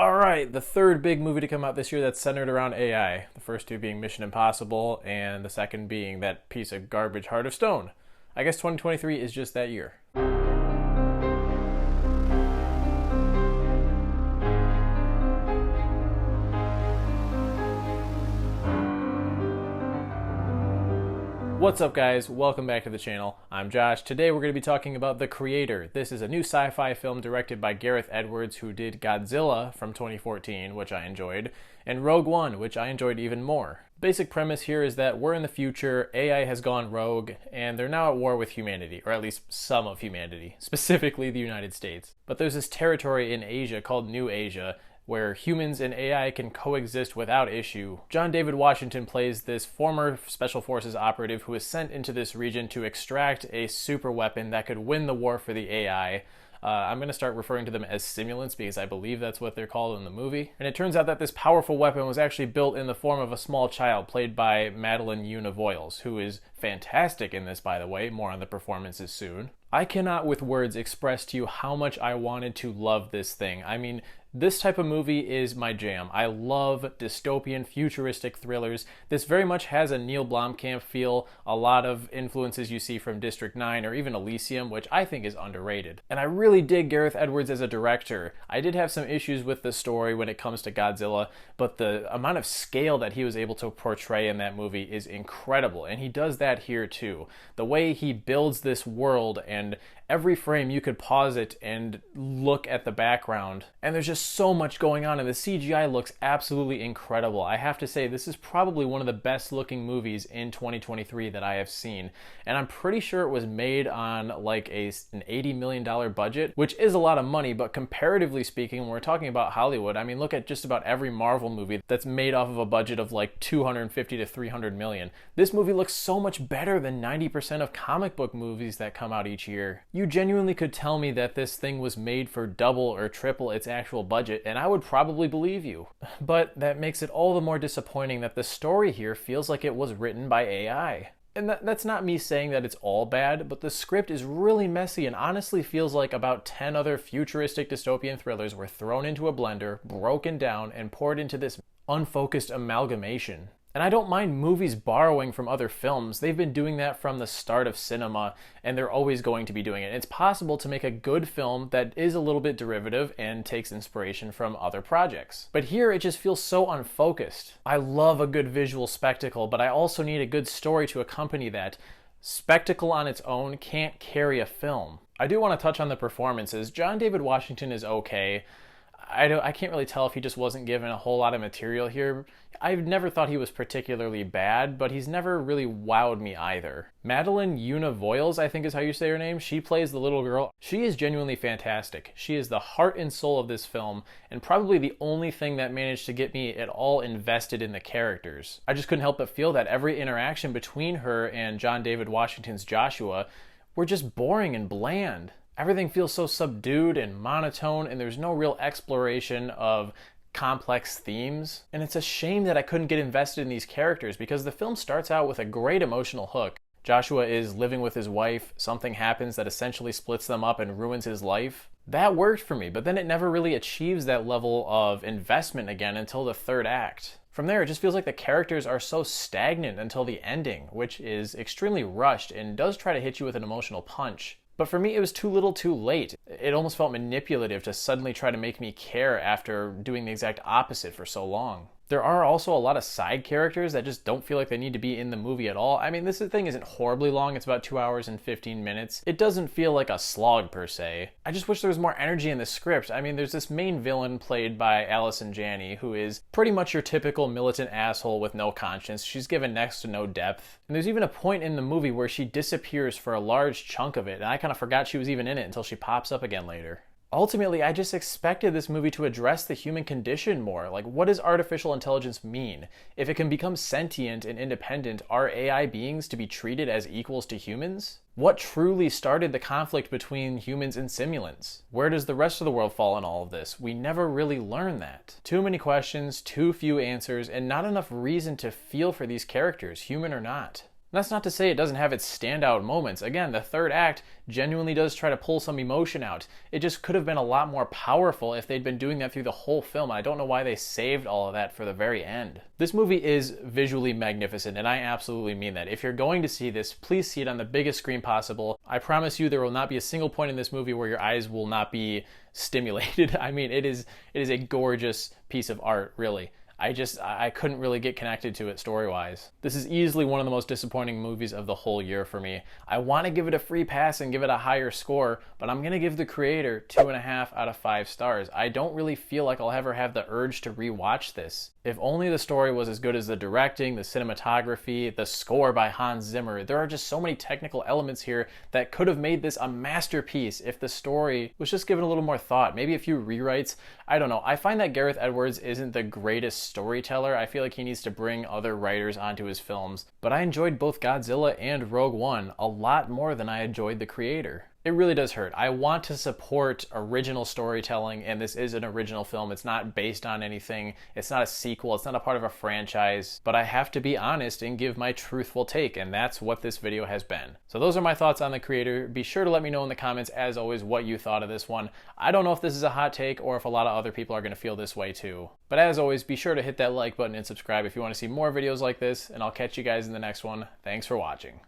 Alright, the third big movie to come out this year that's centered around AI. The first two being Mission Impossible, and the second being that piece of garbage Heart of Stone. I guess 2023 is just that year. What's up guys, welcome back to the channel. I'm Josh. Today we're going to be talking about The Creator. This is a new sci-fi film directed by Gareth Edwards, who did Godzilla from 2014, which I enjoyed, and Rogue One, which I enjoyed even more. Basic premise here is that we're in the future, AI has gone rogue, and they're now at war with humanity, or at least some of humanity, specifically the United States. But there's this territory in Asia called New Asia, where humans and AI can coexist without issue. John David Washington plays this former Special Forces operative who is sent into this region to extract a super weapon that could win the war for the AI. I'm going to start referring to them as simulants because I believe that's what they're called in the movie. And it turns out that this powerful weapon was actually built in the form of a small child played by Madeleine Yuna Voiles, who is fantastic in this, by the way. More on the performances soon. I cannot with words express to you how much I wanted to love this thing. I mean, this type of movie is my jam. I love dystopian, futuristic thrillers. This very much has a Neil Blomkamp feel, a lot of influences you see from District 9 or even Elysium, which I think is underrated. And I really dig Gareth Edwards as a director. I did have some issues with the story when it comes to Godzilla, but the amount of scale that he was able to portray in that movie is incredible, and he does that here too. The way he builds this world, and every frame you could pause it and look at the background, and there's just so much going on, and the CGI looks absolutely incredible. I have to say, this is probably one of the best looking movies in 2023 that I have seen, and I'm pretty sure it was made on like an $80 million budget, which is a lot of money, but comparatively speaking, when we're talking about Hollywood, I mean, look at just about every Marvel movie that's made off of a budget of like 250 to 300 million. This movie looks so much better than 90% of comic book movies that come out each year. You genuinely could tell me that this thing was made for double or triple its actual budget, and I would probably believe you. But that makes it all the more disappointing that the story here feels like it was written by AI. And that's not me saying that it's all bad, but the script is really messy and honestly feels like about 10 other futuristic dystopian thrillers were thrown into a blender, broken down, and poured into this unfocused amalgamation. And I don't mind movies borrowing from other films. They've been doing that from the start of cinema, and they're always going to be doing it. It's possible to make a good film that is a little bit derivative and takes inspiration from other projects. But here it just feels so unfocused. I love a good visual spectacle, but I also need a good story to accompany that. Spectacle on its own can't carry a film. I do want to touch on the performances. John David Washington is okay. I can't really tell if he just wasn't given a whole lot of material here. I've never thought he was particularly bad, but he's never really wowed me either. Madeleine Yuna Voiles, I think is how you say her name, she plays the little girl. She is genuinely fantastic. She is the heart and soul of this film, and probably the only thing that managed to get me at all invested in the characters. I just couldn't help but feel that every interaction between her and John David Washington's Joshua were just boring and bland. Everything feels so subdued and monotone, and there's no real exploration of complex themes. And it's a shame that I couldn't get invested in these characters because the film starts out with a great emotional hook. Joshua is living with his wife, something happens that essentially splits them up and ruins his life. That worked for me, but then it never really achieves that level of investment again until the third act. From there, it just feels like the characters are so stagnant until the ending, which is extremely rushed and does try to hit you with an emotional punch. But for me, it was too little too late. It almost felt manipulative to suddenly try to make me care after doing the exact opposite for so long. There are also a lot of side characters that just don't feel like they need to be in the movie at all. I mean, this thing isn't horribly long. It's about 2 hours and 15 minutes. It doesn't feel like a slog per se. I just wish there was more energy in the script. I mean, there's this main villain played by Allison Janney, who is pretty much your typical militant asshole with no conscience. She's given next to no depth. And there's even a point in the movie where she disappears for a large chunk of it, and I kind of forgot she was even in it until she pops up again later. Ultimately, I just expected this movie to address the human condition more. Like, what does artificial intelligence mean? If it can become sentient and independent, are AI beings to be treated as equals to humans? What truly started the conflict between humans and simulants? Where does the rest of the world fall in all of this? We never really learn that. Too many questions, too few answers, and not enough reason to feel for these characters, human or not. That's not to say it doesn't have its standout moments. Again, the third act genuinely does try to pull some emotion out. It just could have been a lot more powerful if they'd been doing that through the whole film. I don't know why they saved all of that for the very end. This movie is visually magnificent, and I absolutely mean that. If you're going to see this, please see it on the biggest screen possible. I promise you there will not be a single point in this movie where your eyes will not be stimulated. I mean, it is a gorgeous piece of art, really. I couldn't really get connected to it story-wise. This is easily one of the most disappointing movies of the whole year for me. I want to give it a free pass and give it a higher score, but I'm going to give The Creator 2.5 out of 5 stars. I don't really feel like I'll ever have the urge to rewatch this. If only the story was as good as the directing, the cinematography, the score by Hans Zimmer. There are just so many technical elements here that could have made this a masterpiece if the story was just given a little more thought. Maybe a few rewrites. I don't know. I find that Gareth Edwards isn't the greatest storyteller. I feel like he needs to bring other writers onto his films. But I enjoyed both Godzilla and Rogue One a lot more than I enjoyed The Creator. It really does hurt. I want to support original storytelling, and this is an original film. It's not based on anything. It's not a sequel. It's not a part of a franchise. But I have to be honest and give my truthful take, and that's what this video has been. So those are my thoughts on The Creator. Be sure to let me know in the comments, as always, what you thought of this one. I don't know if this is a hot take or if a lot of other people are going to feel this way too. But as always, be sure to hit that like button and subscribe if you want to see more videos like this, and I'll catch you guys in the next one. Thanks for watching.